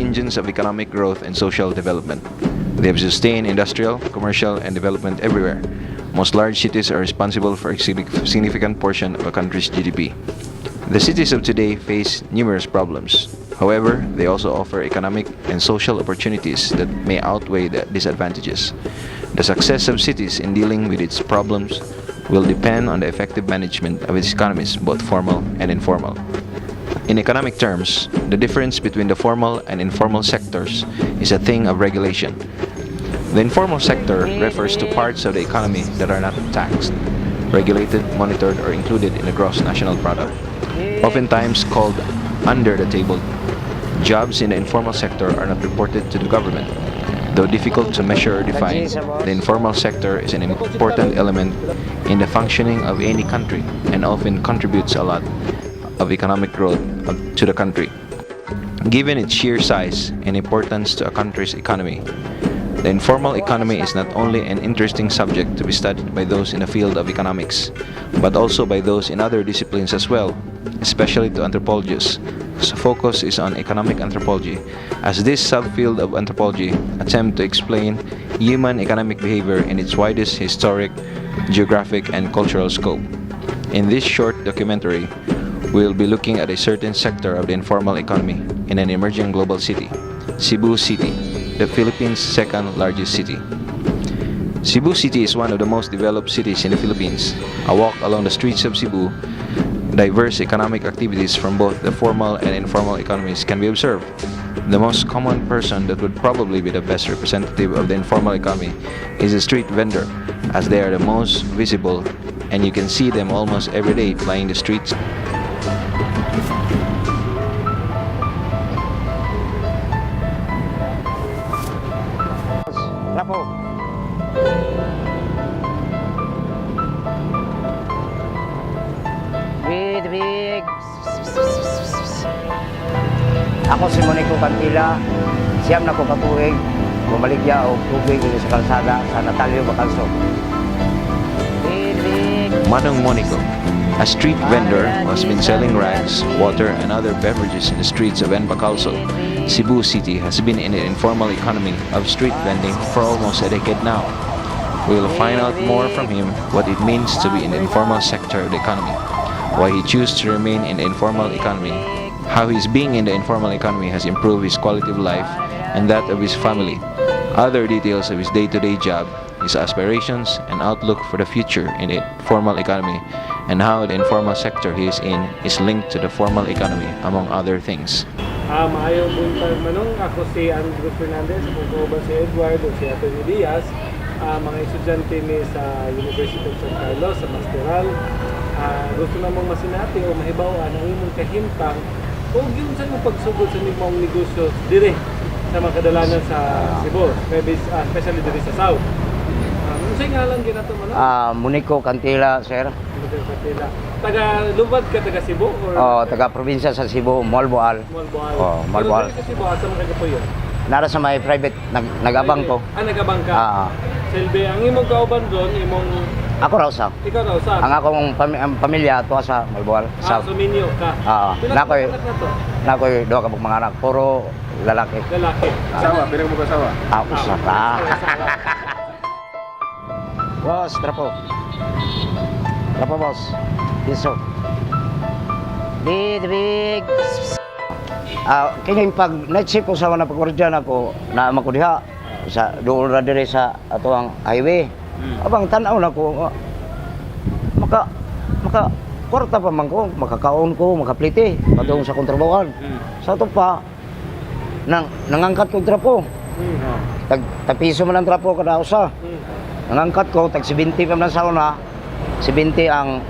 engines of economic growth and social development. They have sustained industrial, commercial, and development everywhere. Most large cities are responsible for a significant portion of a country's GDP. The cities of today face numerous problems. However, they also offer economic and social opportunities that may outweigh the disadvantages. The success of cities in dealing with its problems will depend on the effective management of its economies, both formal and informal. In economic terms, the difference between the formal and informal sectors is a thing of regulation. The informal sector refers to parts of the economy that are not taxed, regulated, monitored, or included in the gross national product, oftentimes called under-the-table. Jobs in the informal sector are not reported to the government. Though difficult to measure or define, the informal sector is an important element in the functioning of any country and often contributes a lot of economic growth to the country. Given its sheer size and importance to a country's economy, the informal economy is not only an interesting subject to be studied by those in the field of economics, but also by those in other disciplines as well, especially to anthropologists. So focus is on economic anthropology, as this subfield of anthropology attempts to explain human economic behavior in its widest historic, geographic, and cultural scope. In this short documentary, we'll be looking at a certain sector of the informal economy in an emerging global city, Cebu City, the Philippines' second largest city. Cebu City is one of the most developed cities in the Philippines. A walk along the streets of Cebu, diverse economic activities from both the formal and informal economies can be observed. The most common person that would probably be the best representative of the informal economy is a street vendor, as they are the most visible and you can see them almost every day plying the streets. Lapo. Big. Ako si Monico Cantila, siyam na ko katuig, bumaligya o tubig sa kalsada sa Natalio Bacalso. Big. Manong Monico, a street vendor who has been selling rice, water, and other beverages in the streets of Bacalso. Cebu City has been in the informal economy of street vending for almost a decade now. We will find out more from him what it means to be in the informal sector of the economy, why he chose to remain in the informal economy, how his being in the informal economy has improved his quality of life and that of his family, other details of his day-to-day job, his aspirations and outlook for the future in the formal economy, and how the informal sector he is in is linked to the formal economy, among other things. Maayong buntag manong, ako si Andrew Fernandez, ako ba si Eduardo, si Anthony Diaz, mga estudyante ni sa University of San Carlos, sa Masteral. Gusto namang masinati o mahibaw ang imong kahimtang o yun sa imong pagsugod sa imong negosyo dire sa mga kadalanan sa Cebu, especially dire sa South. Ano sa ngalan ginato man? Monico Cantila, sir. Monico Cantila. Taga Lubad ka, taga Cebu? Oh, taga probinsya sa Cebu, Malboal. Malboal. Oh, Malboal. Pero sa Cebu, asa mo kagapuyo? Nara sa may private, nag-abang ko. Nag-abang ka? Silbi, ang imong kauban doon, imong... Ako raw sa. Ikaw raw sa? Ang akong pamilya, ito sa Malboal. Suminyo ka? Nakoy doon kapag mga anak, puro lalaki. Lalaki. Asawa, pinag mo kasawa? Ako sa ta. Boss, trapo. Trapo, boss. Piso. Big. Kini pag night shift ko sa mga napagkordyan ako na makudiha sa doon ra dire sa ato ang highway. Abang tanaw na ko maka kwarta pa man ko, makakaon ko, makaplite patong sa kontrabawan. Sa to pa nangangkat ko trapo. Tag piso man ang trapo kada usa. Nangangkat ko tag 70 pa man sa una. 70 ang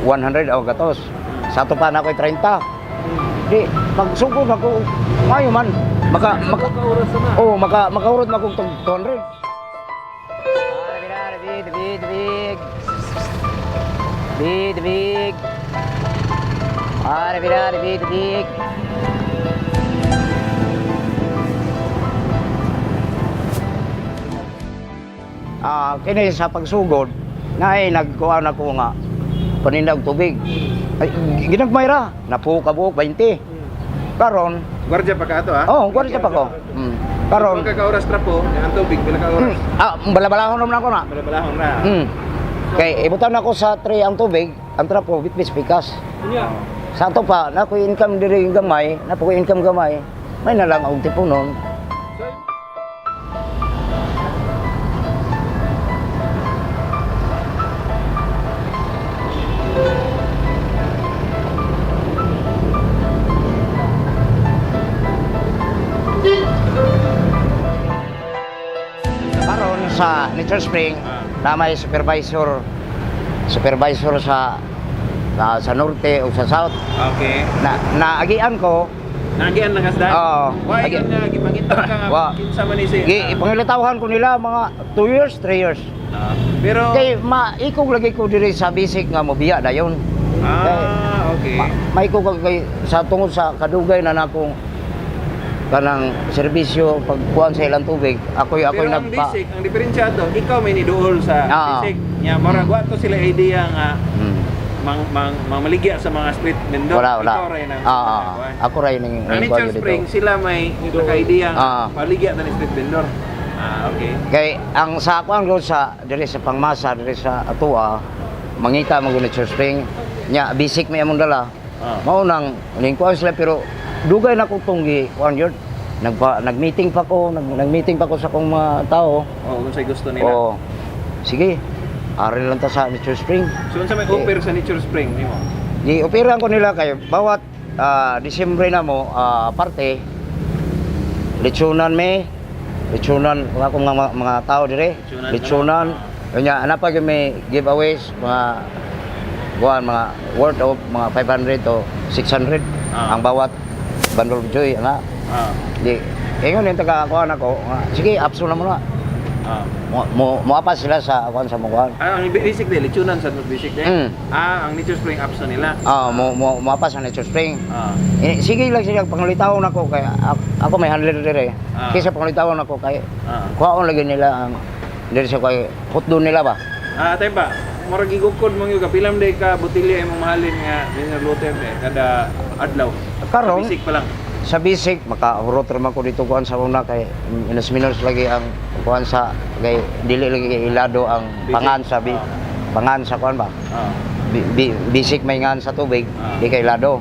100 o gatos. Sa to pa na ko 30. Di pagsugod ako mayo man makaurot na kong 200. Big. Big. Kini sa pagsugod na ay nagkuha na ko nga panindag tubig. Ay, ginagmay ra, napuka buok 20. Karon, Gwardiya pa ka ato ha? oh, kuwan siya pa ko. Karon, Kung ka oras trapo, ang tubig pila ka oras. balabalahon naman ako na. Balabalahon na. Kay ibutan ako sa tray ang tubig, ang trapo bitbit pikas. Unya. Sa ato pa, naku income diri gamay, naku income gamay. May nalang ang tipunon. Karon sa Nature Spring, na may supervisor sa norte o sa south. Okay. Naagian ko. Nagian na kasda? Oo. Why Agi- nga gipangita ka Wa. nga kinsa man ni si? Ipangilitawhan ko nila mga 2 years, 3 years. Pero Kay maikog lagi ko diri sa basic nga mobiya dayon. okay. Maikog kay sa tungod sa kadugay na nakong kanang serbisyo pagkuhan sa ilang tubig. Ako'y Pero ang nagpa. basic, ang diferensyado, ikaw may niduol sa Oo. basic. Nya mara wa to sila idea nga Hmm. maligya sa mga street vendor. Wala. Ikaw ray na. Ako ray ning Ang Nature Spring sila may naka-idea nga paligya ta ni street vendor. Okay. Kay ang sa ako ang road sa diri sa Pangmasa, diri sa Atua, mangita mo Nature Spring. Nya basic may among dala. Mao nang ning kuan sila pero dugay na ko tunggi kuan yun. Nag-meeting pa ko, nag-meeting pa ko sa akong mga tao. Kung say gusto nila. Oo. Sige. Ari lang ta sa Nature Spring. So unsa may offer sa Nature Spring nimo? Gi-operan ko nila kay bawat Disyembre na mo parte lechonan akong mga tao dire. Lechonan. Kanya ana pa gyud may giveaways mga worth of mga 500 to 600 ang bawat bundle of joy ana. Di ingon yung taga-kuhan ako, sige, apso na mo na. Mo apa sila sa kuhan sa mukuhan. Ang basic din, lechonan sa basic din. Ang Nature Spring apps na nila. Mo apa sa Nature Spring. Ah. Sige lang sila, pangulitawon ako, kaya ako may handler dire. Kaysa pangulitawon ako, kaya kuhaon lagi nila ang, dire sa kaya, hotdo nila ba? Tayo ba, murag igukod mong yung kapilam day ka botilya imong mahalin nga minuluter kada adlaw. Karon, Basic pa lang. sa basic, makahurot naman ko dito kuhan sa una, kay minus lagi ang kuhan sa, kay dili lagi ilado ang pangan sa, pangan sa kuhan ba? Basic may ngan sa tubig, di kay lado.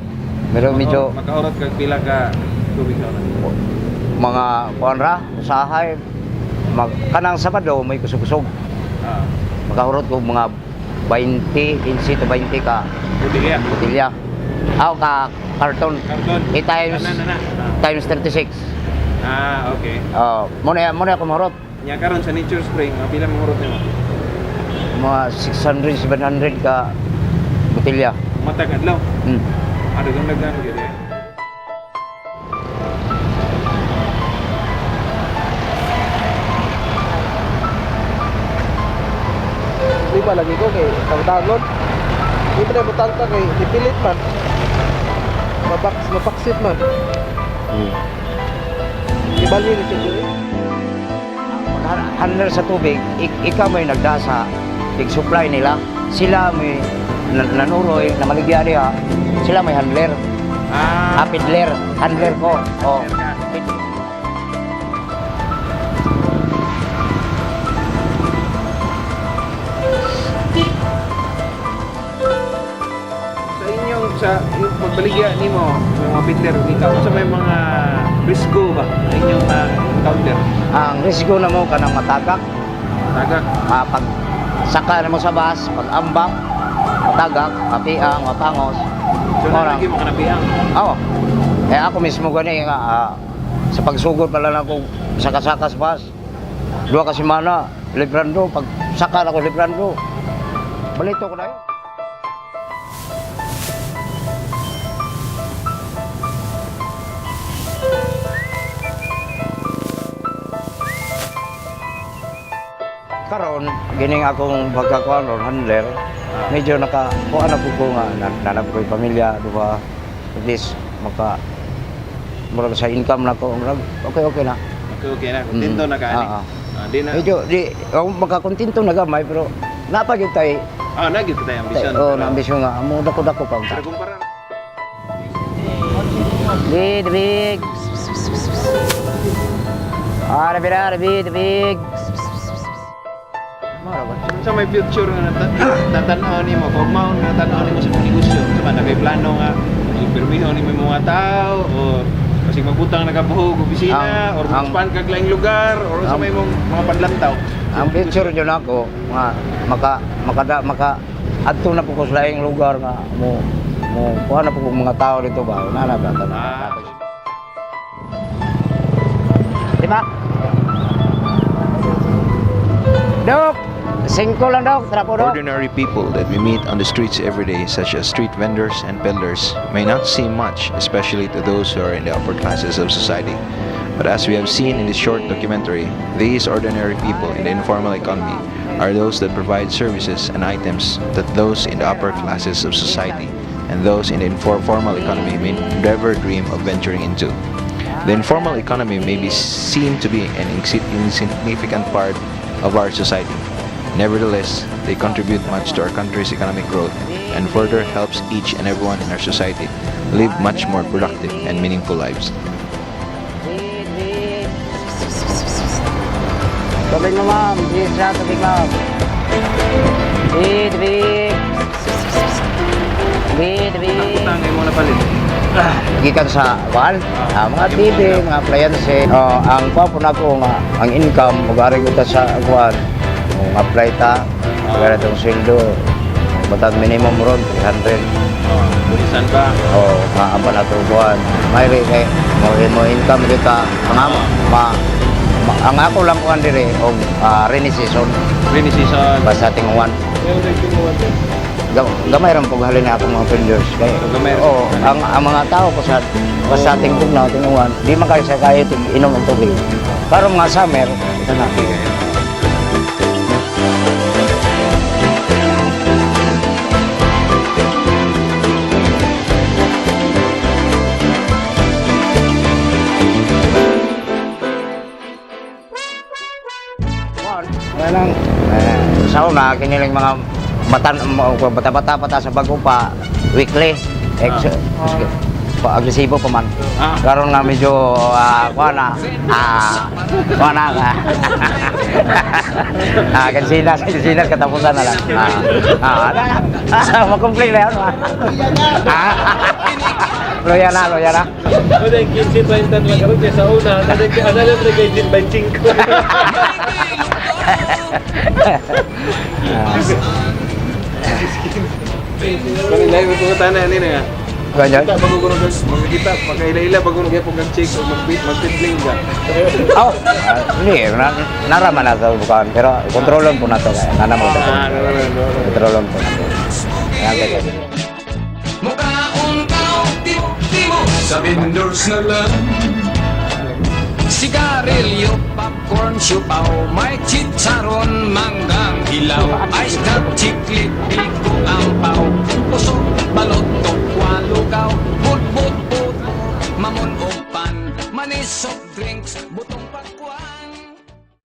Pero medyo, Makahurot kag pila ka tubig na. mga kuhan ra, usahay, kanang Sabado, may kusog-kusog. Makahurot ko mga 15 to 20 ka Botilya. botilya. Aw ka karton. Karton. Times 36. Okay. Muna ako mahurot. Nya karon sa Nature Spring, pila mong hurot nimo? Mga 600, 700 ka botilya. Matag adlaw. Hmm. Dagang daghan gyud eh. Di ba lagi ko kay tawdagon. Di ba butang ka kay dipilit man. Mapaksit man. Ibali ni siguro. Handler sa tubig, ikaw may nagdasa, big-supply nila. Sila may nanuroy, na maligya niya. Sila may handler. Pidler, handler ko. Sa pagbaligya nimo mga pitler ikaw sa may mga risgo ba na inyong counter Ang risiko na mo kanang matagak, tagak pag saka na mo sa bus, pag ambak, matagak, mapiang, mapangos. so lagi mo kanabiang Oo. Ako mismo gani nga sa pagsugod pala na ako sa kasakas bus. 2 ka semana librando, pag saka na ko librando. Balito ko na yun. Karon gining akong pagkakuan ron handler, medyo nakakuha na po ko nga nanap ko yung pamilya, diba? At least murag sa income na ko, okay na. okay na kontento na kaani di na Medyo ako makakontento na gamay pero napagid tay. nagit kita ambisyon Na ambisyon nga amo dako pa. pero kumpara Big, the big. Ah, the big, the big. Sa may future nga natanaw ni mo, kung mao nga natanaw ni mo sa mga negosyo, sa na kay plano nga ipermiho ni mo mga tao o kasi magbutang nagabuhog opisina or expand kag laing lugar or sa may mga panlantaw. Ang picture yun ako, maka adto na po ko sa laing lugar nga kuha na po kong mga tao dito ba, nanabata na. Diba? Dok! 5 lang dok, trapo dok. Ordinary people that we meet on the streets every day, such as street vendors and peddlers, may not seem much, especially to those who are in the upper classes of society. But as we have seen in this short documentary, these ordinary people in the informal economy are those that provide services and items that those in the upper classes of society and those in the informal economy may never dream of venturing into. The informal economy may be seen to be an insignificant part of our society. Nevertheless, they contribute much to our country's economic growth and further helps each and everyone in our society live much more productive and meaningful lives. Tubig mo ma'am, bisa tubig ma'am. Big. Tangay mo na palit. Gikan sa mga TV, mga appliances. Ang papo na ko nga, ang income, mag-ari ko ta sa kuhan. Apply ta, magara itong sweldo. Batang minimum ron, 300. Bulisan ba? Maaba na itong kuhan. Mayroon kay, mo income dito. Ang ako lang kuhan dire, rainy season. Rainy season. Basta tinguan. Meron din kinuha din. Gamay rin pong halin na akong mga vendors. Gamay rin. Ang mga tao ko sa tinguan, di man kayo sa kaya inom ang tubig. Pero mga summer, ito na. Kaya lang, sa una, kinilang mga bata-bata pa sa bago pa, weekly. Agresibo pa man. Karon nga medyo, kansinas, katapusan na lang. Makomplain na yun. Loya na. O dahil 15-20 lang karoon kaya sa una, analog na kayo 25. Pag-ilay mo po tayo na nga. Ganyan? Kita pag-ugunog kita, pagkaila-ila pag-ugunog kayo pag check o mag-pitling ka. Hindi, naraman na sa bukaan, pero kontrolon po na ito. Nanamang ito. Kontrolon po na ito. Mukhaon tao, timo sa vendors na lang. Sigarilyo, popcorn, siupaw, may chicharon, manggang hilaw, ice cup, chiclet,